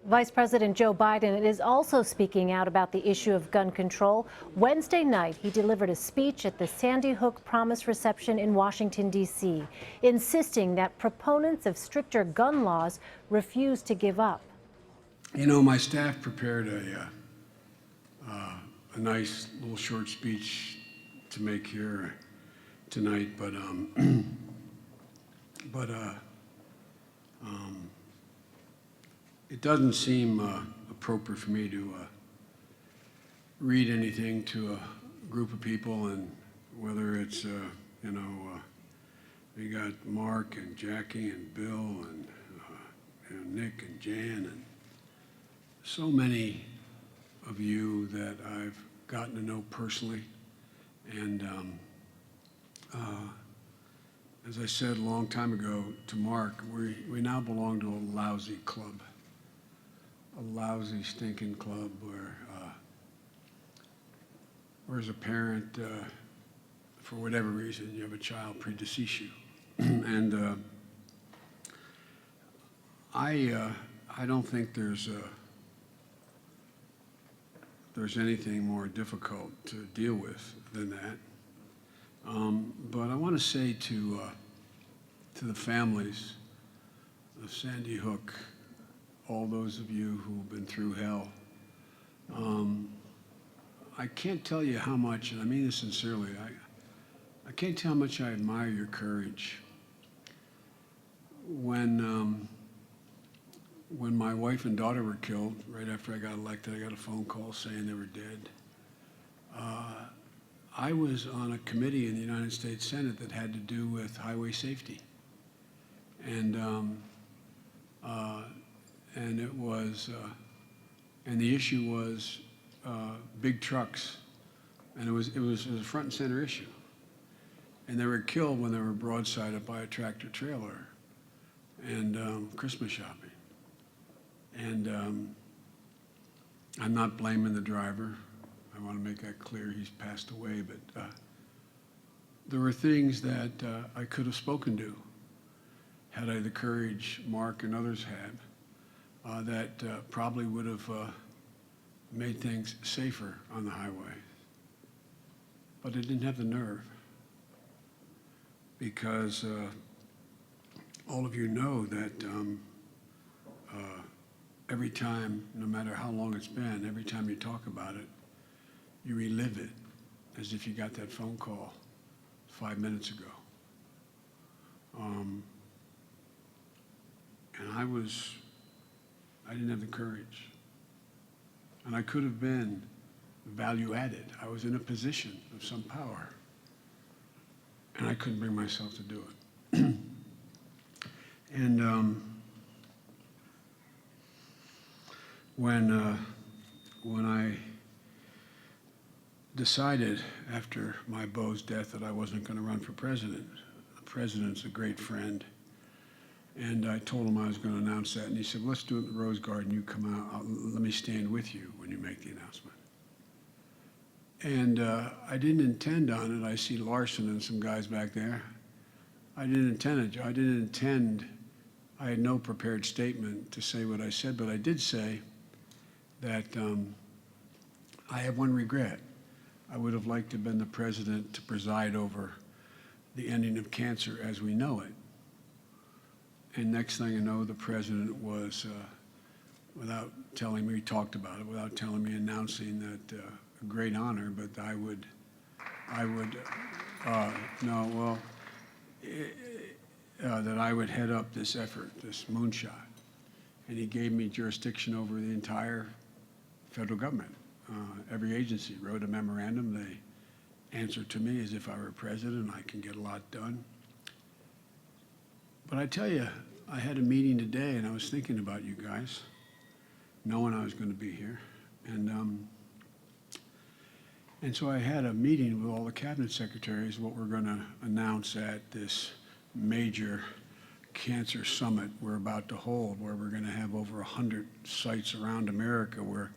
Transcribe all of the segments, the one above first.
Vice President Joe Biden is also speaking out about the issue of gun control. Wednesday night, he delivered a speech at the Sandy Hook Promise reception in Washington, D.C., insisting that proponents of stricter gun laws refuse to give up. You know, my staff prepared a nice little short speech to make here tonight, but it doesn't seem appropriate for me to read anything to a group of people, and whether it's we got Mark and Jackie and Bill and Nick and Jan and so many of you that I've gotten to know personally, and as I said a long time ago to Mark, we now belong to a lousy club. A lousy, stinking club where as a parent, for whatever reason, you have a child predecease you. And I don't think there's anything more difficult to deal with than that. But I want to say to the families of Sandy Hook, all those of you who've been through hell, I can't tell you how much, and I mean this sincerely, I can't tell how much I admire your courage. When my wife and daughter were killed, right after I got elected, I got a phone call saying they were dead. I was on a committee in the United States Senate that had to do with highway safety. And it was, and the issue was big trucks, and it was a front and center issue. And they were killed when they were broadsided by a tractor trailer and Christmas shopping. And I'm not blaming the driver. I want to make that clear. He's passed away, but there were things that I could have spoken to had I the courage Mark and others had. That probably would have made things safer on the highway. But I didn't have the nerve, because all of you know that every time, no matter how long it's been, every time you talk about it, you relive it as if you got that phone call 5 minutes ago. And I didn't have the courage. And I could have been value added. I was in a position of some power. And I couldn't bring myself to do it. And when I decided after my beau's death that I wasn't going to run for president, the president's a great friend, and I told him I was going to announce that, and he said, let's do it in the Rose Garden. You come out. Let me stand with you when you make the announcement. And I didn't intend on it. I see Larson and some guys back there. I didn't intend it. I had no prepared statement to say what I said, but I did say that I have one regret. I would have liked to have been the president to preside over the ending of cancer as we know it. And next thing I know, the president was, without telling me, he talked about it, without telling me, announcing that a great honor, but that I would head up this effort, this moonshot. And he gave me jurisdiction over the entire federal government. Every agency wrote a memorandum. They answered to me as if I were president. I can get a lot done. But I tell you, I had a meeting today, and I was thinking about you guys, knowing I was going to be here. And so I had a meeting with all the cabinet secretaries, what we're going to announce at this major cancer summit we're about to hold, where we're going to have over 100 sites around America where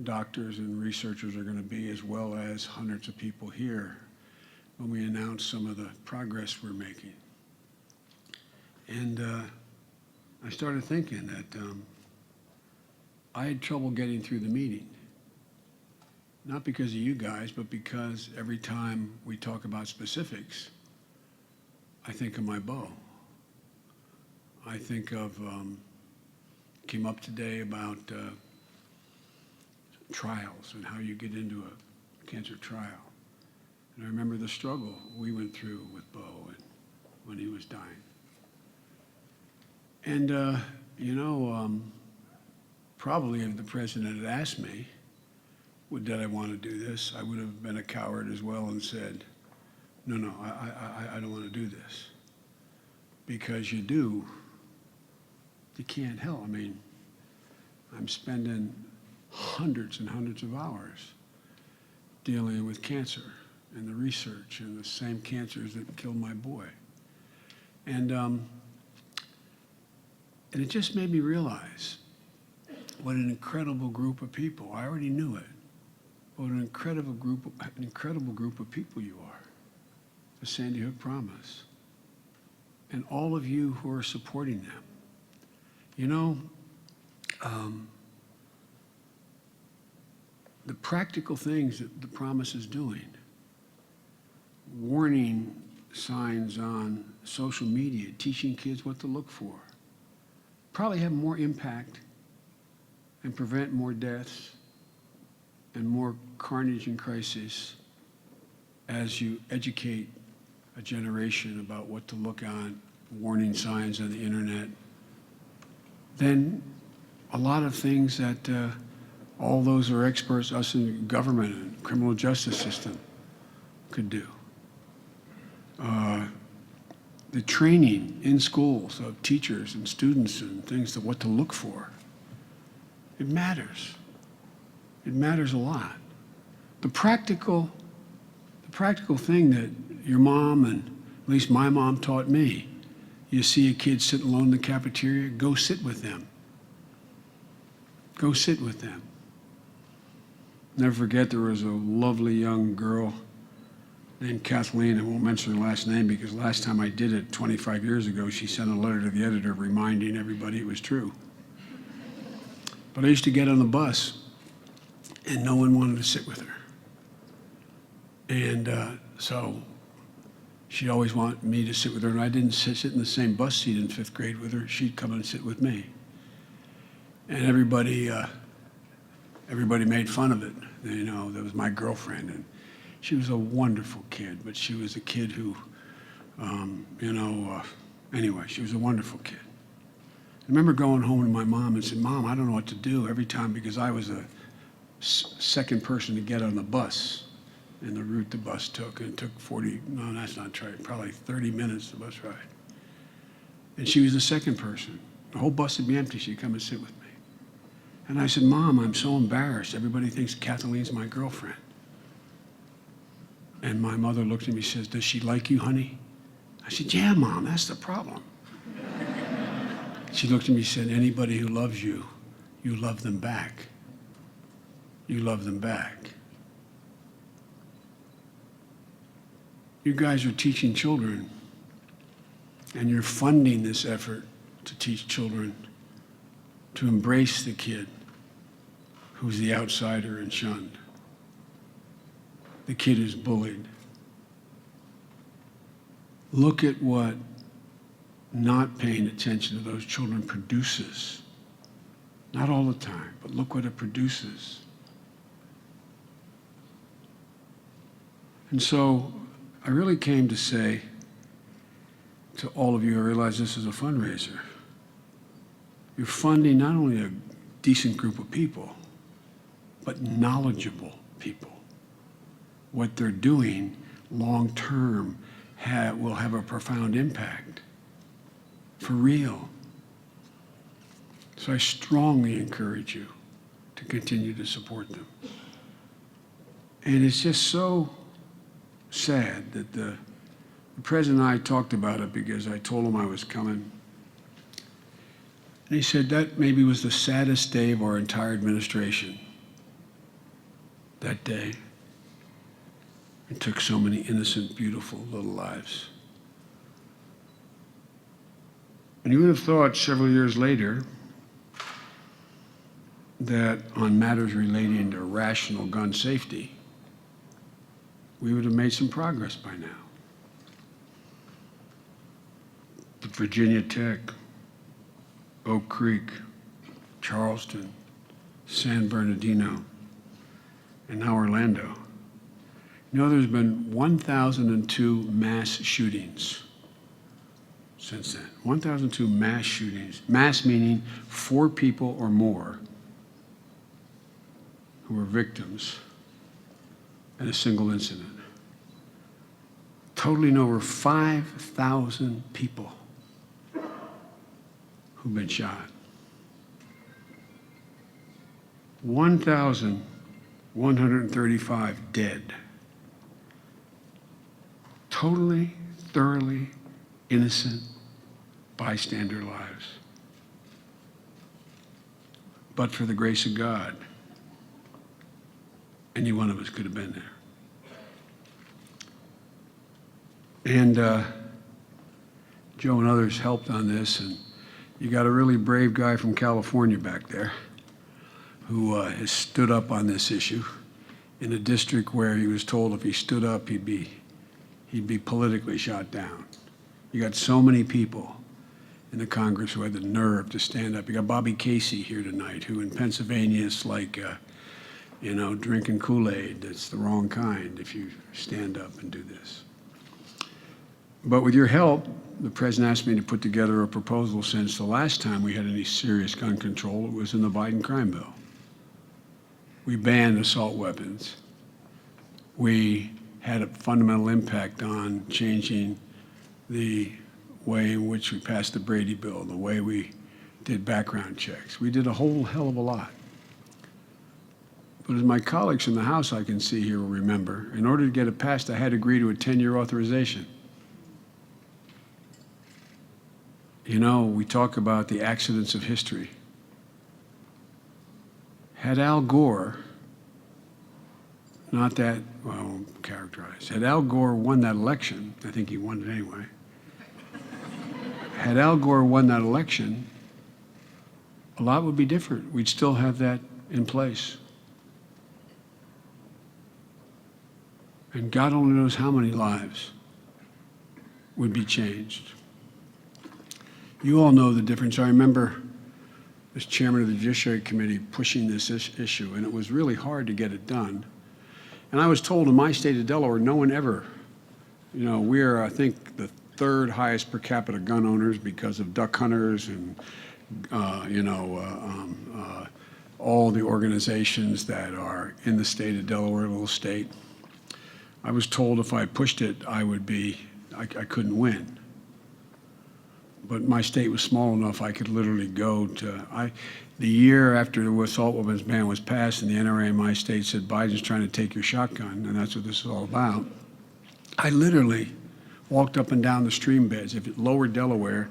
doctors and researchers are going to be, as well as hundreds of people here when we announce some of the progress we're making. And I started thinking that I had trouble getting through the meeting. Not because of you guys, but because every time we talk about specifics, I think of my beau. I think of, came up today about trials and how you get into a cancer trial. And I remember the struggle we went through with Beau and when he was dying. And, probably if the president had asked me, did I want to do this, I would have been a coward as well and said, no, I don't want to do this. Because you can't help. I mean, I'm spending hundreds and hundreds of hours dealing with cancer and the research and the same cancers that killed my boy. And it just made me realize what an incredible group of people, I already knew it, what an incredible group of people you are, the Sandy Hook Promise, and all of you who are supporting them. You know, the practical things that the Promise is doing, warning signs on social media, teaching kids what to look for, probably have more impact and prevent more deaths and more carnage and crisis as you educate a generation about what to look on, warning signs on the internet, then a lot of things that all those who are experts, us in government and criminal justice system, could do. The training in schools of teachers and students and things, what to look for, it matters. It matters a lot. The practical thing that your mom, and at least my mom taught me, you see a kid sitting alone in the cafeteria, go sit with them. Go sit with them. Never forget, there was a lovely young girl named Kathleen. I won't mention her last name because last time I did it 25 years ago, she sent a letter to the editor reminding everybody it was true. But I used to get on the bus and no one wanted to sit with her. And so she always wanted me to sit with her, and I didn't sit in the same bus seat in 5th grade with her. She'd come and sit with me. And everybody made fun of it. You know, that was my girlfriend, and she was a wonderful kid, but she was a kid who, anyway, she was a wonderful kid. I remember going home to my mom and said, Mom, I don't know what to do every time, because I was the second person to get on the bus and the route the bus took, and it took probably 30 minutes, the bus ride. And she was the second person. The whole bus would be empty. She'd come and sit with me. And I said, Mom, I'm so embarrassed. Everybody thinks Kathleen's my girlfriend. And my mother looked at me and says, does she like you, honey? I said, yeah, Mom, that's the problem. She looked at me and said, anybody who loves you, you love them back. You love them back. You guys are teaching children, and you're funding this effort to teach children to embrace the kid who's the outsider and shunned, the kid who's bullied. Look at what not paying attention to those children produces. Not all the time, but look what it produces. And so I really came to say to all of you, I realize this is a fundraiser. You're funding not only a decent group of people, but knowledgeable people. What they're doing long-term will have a profound impact, for real. So I strongly encourage you to continue to support them. And it's just so sad that the president and I talked about it, because I told him I was coming. And he said that maybe was the saddest day of our entire administration. That day. It took so many innocent, beautiful little lives. And you would have thought several years later that on matters relating to rational gun safety, we would have made some progress by now. But Virginia Tech, Oak Creek, Charleston, San Bernardino, and now Orlando. You know, there's been 1,002 mass shootings since then. 1,002 mass shootings. Mass meaning 4 people or more who were victims in a single incident. Totaling over 5,000 people who've been shot. 1,135 dead. Totally, thoroughly innocent bystander lives. But for the grace of God, any one of us could have been there. And Joe and others helped on this, and you got a really brave guy from California back there who has stood up on this issue in a district where he was told if he stood up, he'd be politically shot down. You got so many people in the Congress who had the nerve to stand up. You got Bobby Casey here tonight, who in Pennsylvania is like, you know, drinking Kool-Aid. That's the wrong kind if you stand up and do this. But with your help, the president asked me to put together a proposal since the last time we had any serious gun control. It was in the Biden crime bill. We banned assault weapons. We had a fundamental impact on changing the way in which we passed the Brady bill, the way we did background checks. We did a whole hell of a lot. But as my colleagues in the House I can see here will remember, in order to get it passed, I had to agree to a 10-year authorization. You know, we talk about the accidents of history. Had Al Gore, not that, well, I won't characterize, had Al Gore won that election, I think he won it anyway. Had Al Gore won that election, a lot would be different. We'd still have that in place. And God only knows how many lives would be changed. You all know the difference. I remember as chairman of the Judiciary Committee pushing this issue, and it was really hard to get it done. And I was told in my state of Delaware, no one ever, you know, we're, I think, the 3rd highest per capita gun owners because of duck hunters and, all the organizations that are in the state of Delaware, little state. I was told if I pushed it, I couldn't win. But my state was small enough I could literally go to, the year after the assault weapons ban was passed and the NRA in my state said, Biden's trying to take your shotgun, and that's what this is all about, I literally walked up and down the stream beds. If lower Delaware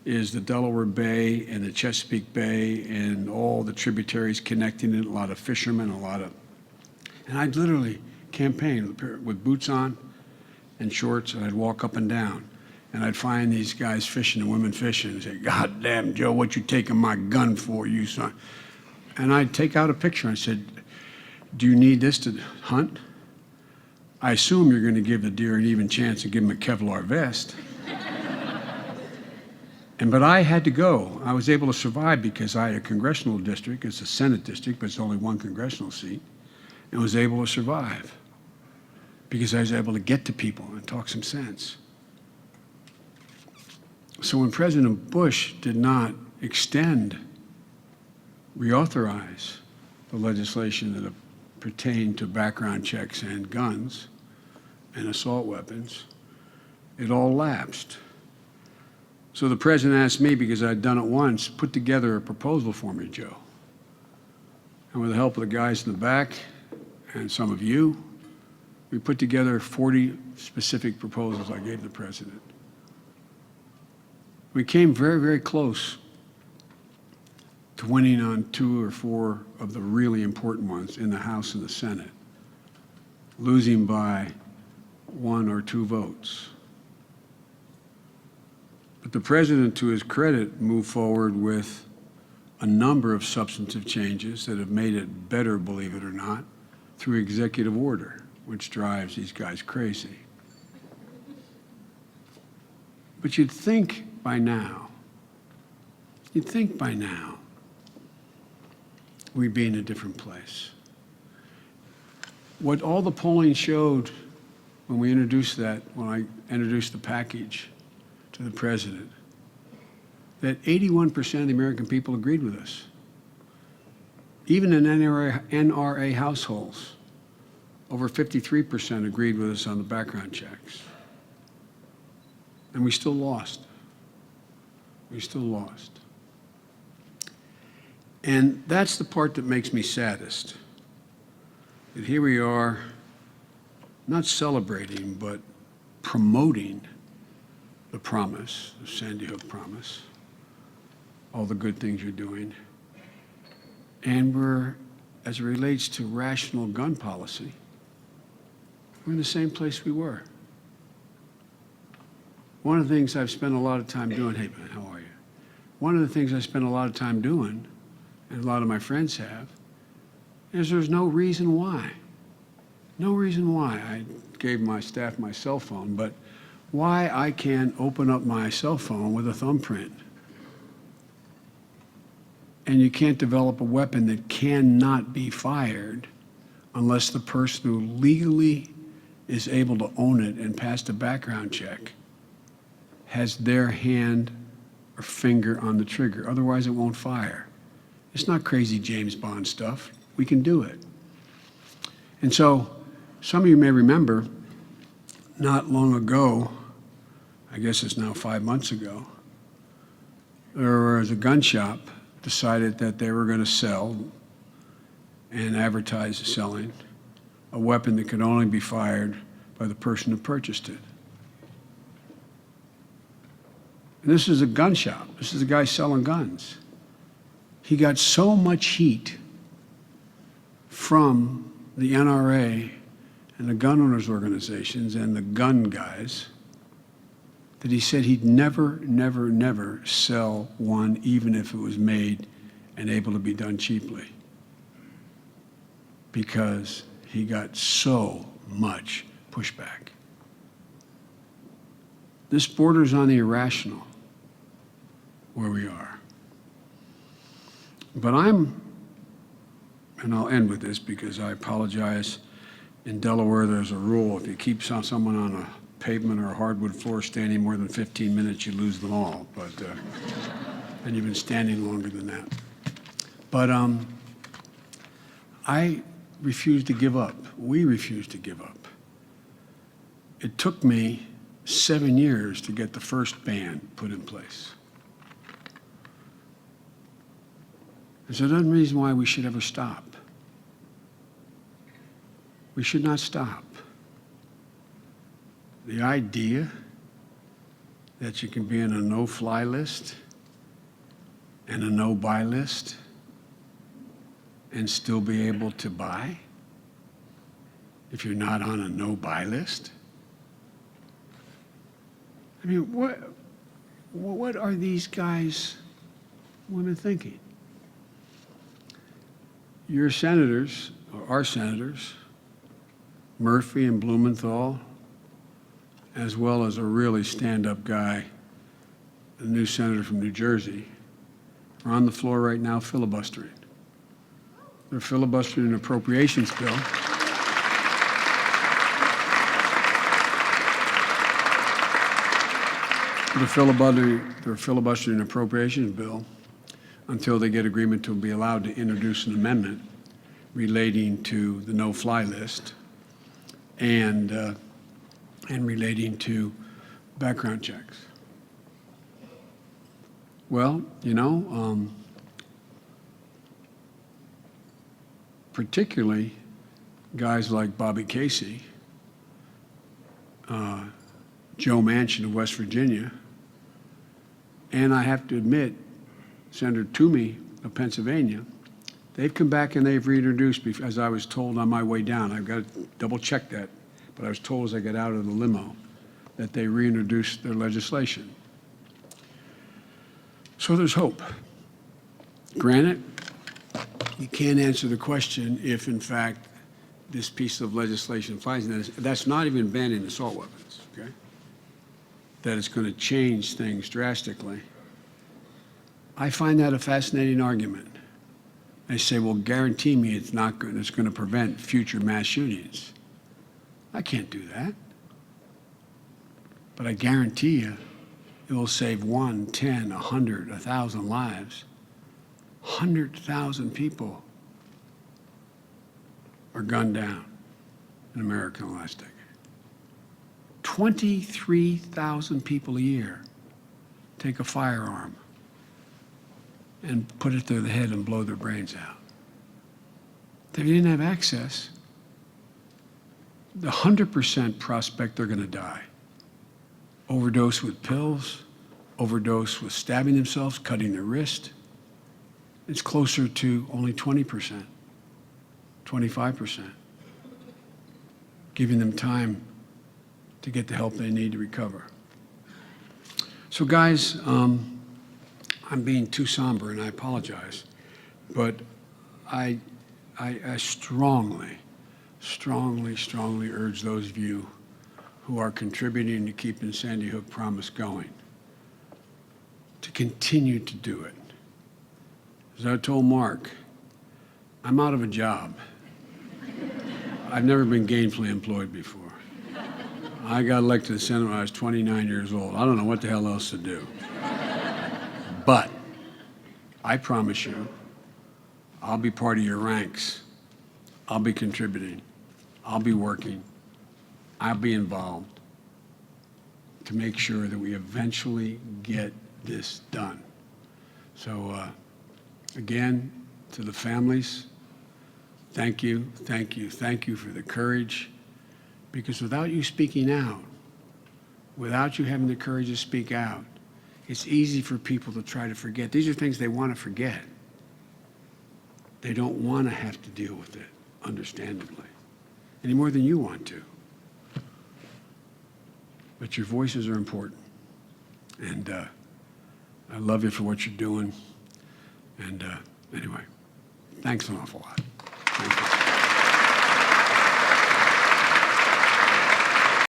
is the Delaware Bay and the Chesapeake Bay and all the tributaries connecting it, a lot of fishermen, and I'd literally campaign with boots on and shorts, and I'd walk up and down. And I'd find these guys fishing and women fishing and say, God damn, Joe, what you taking my gun for, you son? And I'd take out a picture and I said, do you need this to hunt? I assume you're going to give the deer an even chance and give him a Kevlar vest. But I had to go. I was able to survive because I had a congressional district. It's a Senate district, but it's only one congressional seat. And was able to survive because I was able to get to people and talk some sense. So when President Bush did not reauthorize the legislation that pertained to background checks and guns and assault weapons, it all lapsed. So the president asked me, because I'd done it once, put together a proposal for me, Joe. And with the help of the guys in the back and some of you, we put together 40 specific proposals I gave the president. We came very, very close to winning on 2 or 4 of the really important ones in the House and the Senate, losing by 1 or 2 votes. But the president, to his credit, moved forward with a number of substantive changes that have made it better, believe it or not, through executive order, which drives these guys crazy. But you'd think by now we'd be in a different place. What all the polling showed when I introduced the package to the president, that 81% of the American people agreed with us. Even in NRA households, over 53% agreed with us on the background checks. And we still lost. We still lost. And that's the part that makes me saddest. That here we are, not celebrating, but promoting the promise, the Sandy Hook promise, all the good things you're doing. And we're, as it relates to rational gun policy, we're in the same place we were. One of the things I've spent a lot of time doing, hey man, how are you? One of the things I spent a lot of time doing, and a lot of my friends have, is there's no reason why. No reason why. I gave my staff my cell phone, but why I can't open up my cell phone with a thumbprint. And you can't develop a weapon that cannot be fired unless the person who legally is able to own it and pass the background check has their hand or finger on the trigger. Otherwise, it won't fire. It's not crazy James Bond stuff. We can do it. And so, some of you may remember, not long ago, I guess it's now 5 months ago, there was a gun shop decided that they were going to sell and advertise selling a weapon that could only be fired by the person who purchased it. And this is a gun shop. This is a guy selling guns. He got so much heat from the NRA and the gun owners organizations and the gun guys that he said he'd never, never, never sell one, even if it was made and able to be done cheaply, because he got so much pushback. This borders on the irrational, where we are. But and I'll end with this because I apologize. In Delaware, there's a rule: if you keep someone on a pavement or a hardwood floor standing more than 15 minutes, you lose them all. But and you've been standing longer than that. But I refuse to give up. We refuse to give up. It took me 7 years to get the first ban put in place. And so there's no reason why we should ever stop. We should not stop. The idea that you can be in a no-fly list and a no-buy list and still be able to buy if you're not on a no-buy list? I mean, what are these guys, women thinking? Your senators, or our senators, Murphy and Blumenthal, as well as a really stand-up guy, the new senator from New Jersey, are on the floor right now filibustering. They're filibustering an appropriations bill. They're filibustering an appropriations bill until they get agreement to be allowed to introduce an amendment relating to the no-fly list and relating to background checks. Well, you know, particularly guys like Bobby Casey, Joe Manchin of West Virginia, and I have to admit, Senator Toomey of Pennsylvania, they've come back and they've reintroduced, as I was told on my way down. I've got to double check that, but I was told as I got out of the limo that they reintroduced their legislation. So there's hope. Granted, you can't answer the question if, in fact, this piece of legislation applies. And that's not even banning assault weapons, okay? That it's going to change things drastically. I find that a fascinating argument. They say, well, guarantee me it's not good, it's going to prevent future mass shootings. I can't do that. But I guarantee you it will save 1, 10, 100, 1,000 lives. 100,000 people are gunned down in America in the last decade. 23,000 people a year take a firearm and put it to the head and blow their brains out. If they didn't have access, the 100% prospect they're going to die. Overdose with pills, overdose with stabbing themselves, cutting their wrist. It's closer to only 20%, 25%, giving them time to get the help they need to recover. So guys, I'm being too somber and I apologize, but I strongly urge those of you who are contributing to keeping Sandy Hook Promise going to continue to do it. As I told Mark, I'm out of a job. I've never been gainfully employed before. I got elected to the Senate when I was 29 years old. I don't know what the hell else to do. But I promise you, I'll be part of your ranks. I'll be contributing. I'll be working. I'll be involved to make sure that we eventually get this done. So again, to the families, thank you for the courage, because without you speaking out, without you having the courage to speak out, it's easy for people to try to forget. These are things they want to forget. They don't want to have to deal with it, understandably, any more than you want to. But your voices are important. And I love you for what you're doing. And anyway, thanks an awful lot. Thank you.